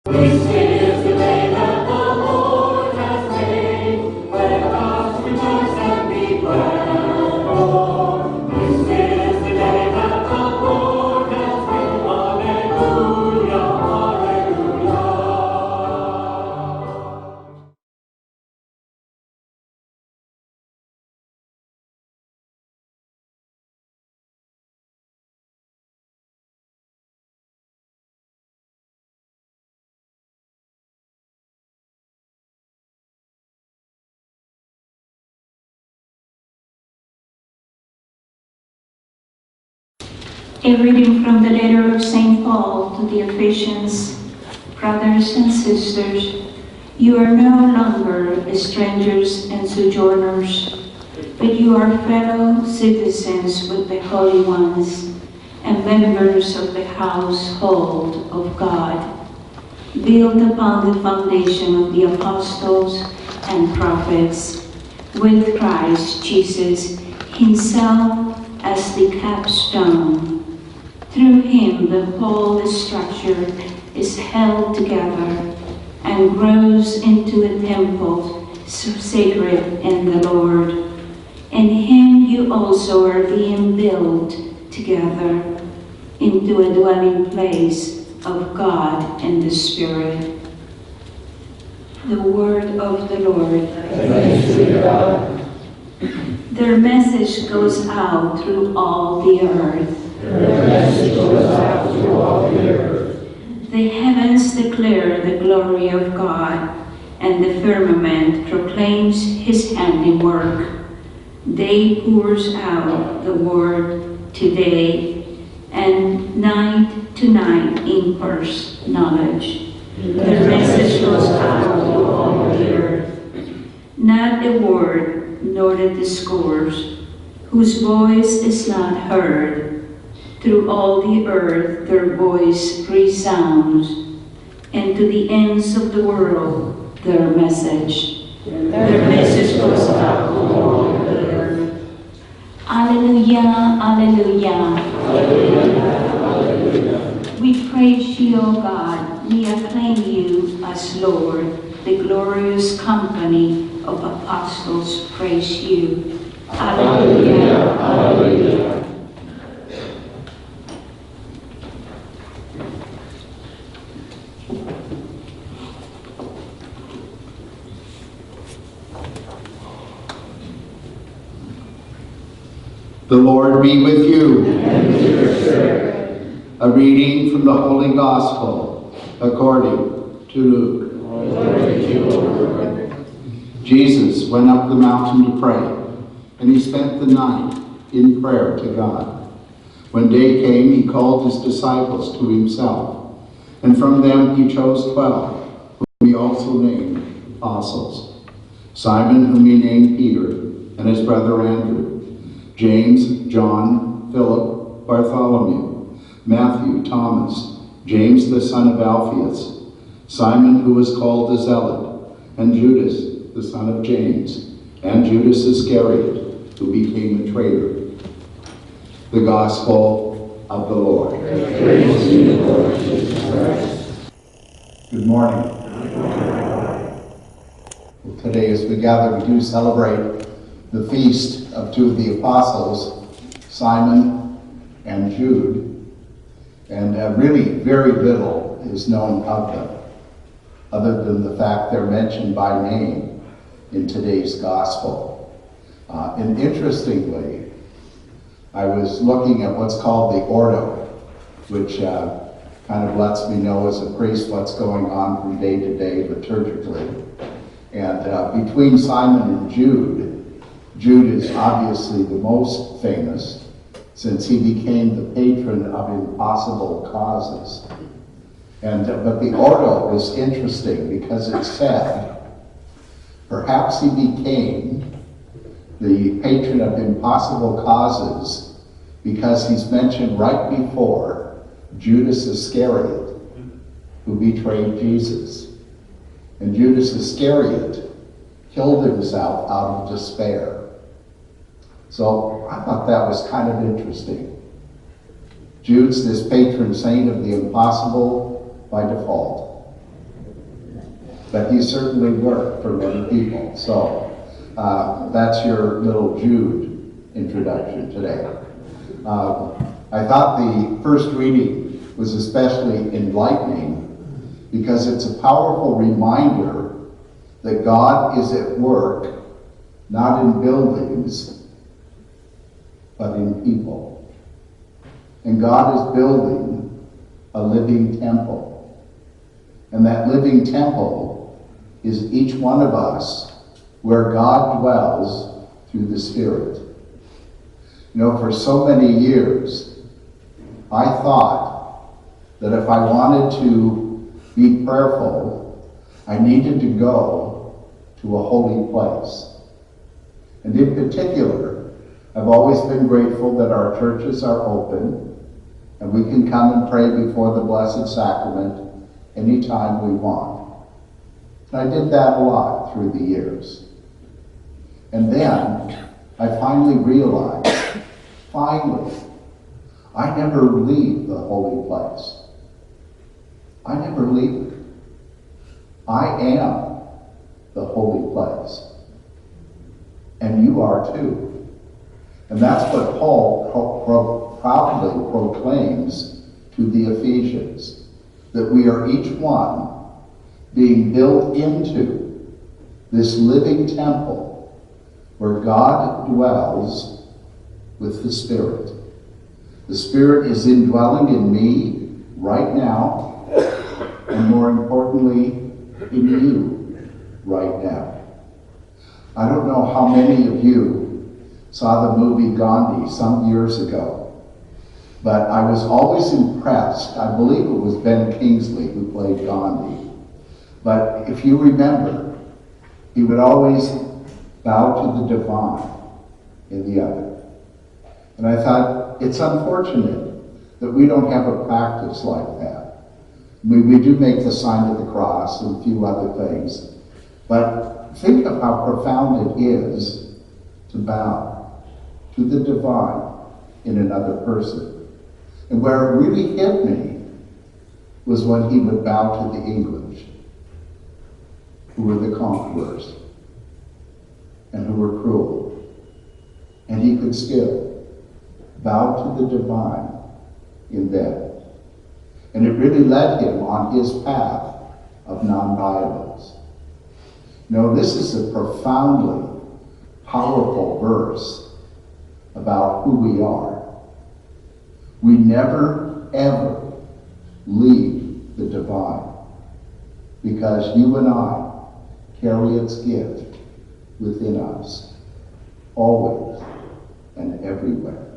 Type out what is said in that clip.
This is the day that the Lord has made. Let us rejoice and be glad. For this is the day that the Lord has made. Hallelujah, hallelujah. A reading from the letter of St. Paul to the Ephesians. Brothers and sisters, you are no longer strangers and sojourners, but you are fellow citizens with the holy ones and members of the household of God, built upon the foundation of the apostles and prophets, with Christ Jesus himself as the capstone. Through him the whole structure is held together and grows into a temple sacred in the Lord. In him you also are being built together into a dwelling place of God and the Spirit. The word of the Lord. Thanks be to God. Their message goes out through all the earth. Their message goes out through all the earth. The heavens declare the glory of God, and the firmament proclaims his handiwork. Day pours out the word to day, and night to night imparts knowledge. Their message goes out through all the earth. Not a word, nor a discourse, whose voice is not heard. Through all the earth their voice resounds, and to the ends of the world their message. Their message goes out through all the earth. Alleluia, alleluia. Alleluia, alleluia. We praise you, O God. We acclaim you as Lord. The glorious company of apostles praise you. Alleluia, alleluia. The Lord be with you. And with your spirit. A reading from the Holy Gospel according to Luke. Glory to you, O Lord. Jesus went up the mountain to pray, and he spent the night in prayer to God. When day came, he called his disciples to himself, and from them he chose 12, whom he also named apostles. Simon, whom he named Peter, and his brother Andrew, James, John, Philip, Bartholomew, Matthew, Thomas, James the son of Alphaeus, Simon who was called the Zealot, and Judas the son of James, and Judas Iscariot, who became a traitor. The Gospel of the Lord. Praise to you, Lord Jesus Christ. Good morning. Well, today as we gather, we do celebrate the feast of two of the apostles, Simon and Jude, and really very little is known of them, other than the fact they're mentioned by name in today's gospel. And interestingly, I was looking at what's called the Ordo, which kind of lets me know as a priest what's going on from day to day liturgically. And between Simon and Jude, Jude is obviously the most famous, since he became the patron of impossible causes. But the Ordo is interesting because it said, perhaps he became the patron of impossible causes because he's mentioned right before Judas Iscariot, who betrayed Jesus. And Judas Iscariot killed himself out of despair. So I thought that was kind of interesting. Jude's this patron saint of the impossible by default. but he certainly worked for many people. So that's your little Jude introduction today. I thought the first reading was especially enlightening because it's a powerful reminder that God is at work, not in buildings, but in people. And God is building a living temple. And that living temple is each one of us, where God dwells through the Spirit. You know, for so many years, I thought that if I wanted to be prayerful, I needed to go to a holy place. And in particular, I've always been grateful that our churches are open and we can come and pray before the Blessed Sacrament anytime we want. And I did that a lot through the years. And then I finally realized, I never leave the holy place. I never leave it. I am the holy place. And you are too. And that's what Paul proudly proclaims to the Ephesians, that we are each one being built into this living temple where God dwells with the Spirit. The Spirit is indwelling in me right now, and more importantly, in you right now. I don't know how many of you saw the movie Gandhi some years ago, but I was always impressed. I believe it was Ben Kingsley who played Gandhi. But if you remember, he would always bow to the divine in the other. And I thought, it's unfortunate that we don't have a practice like that. We do make the sign of the cross and a few other things, but think of how profound it is to bow to the divine in another person. And where it really hit me was when he would bow to the English, who were the conquerors and who were cruel. And he could still bow to the divine in them. And it really led him on his path of nonviolence. No, this is a profoundly powerful verse about who we are. We never, ever leave the divine, because you and I carry its gift within us, always and everywhere.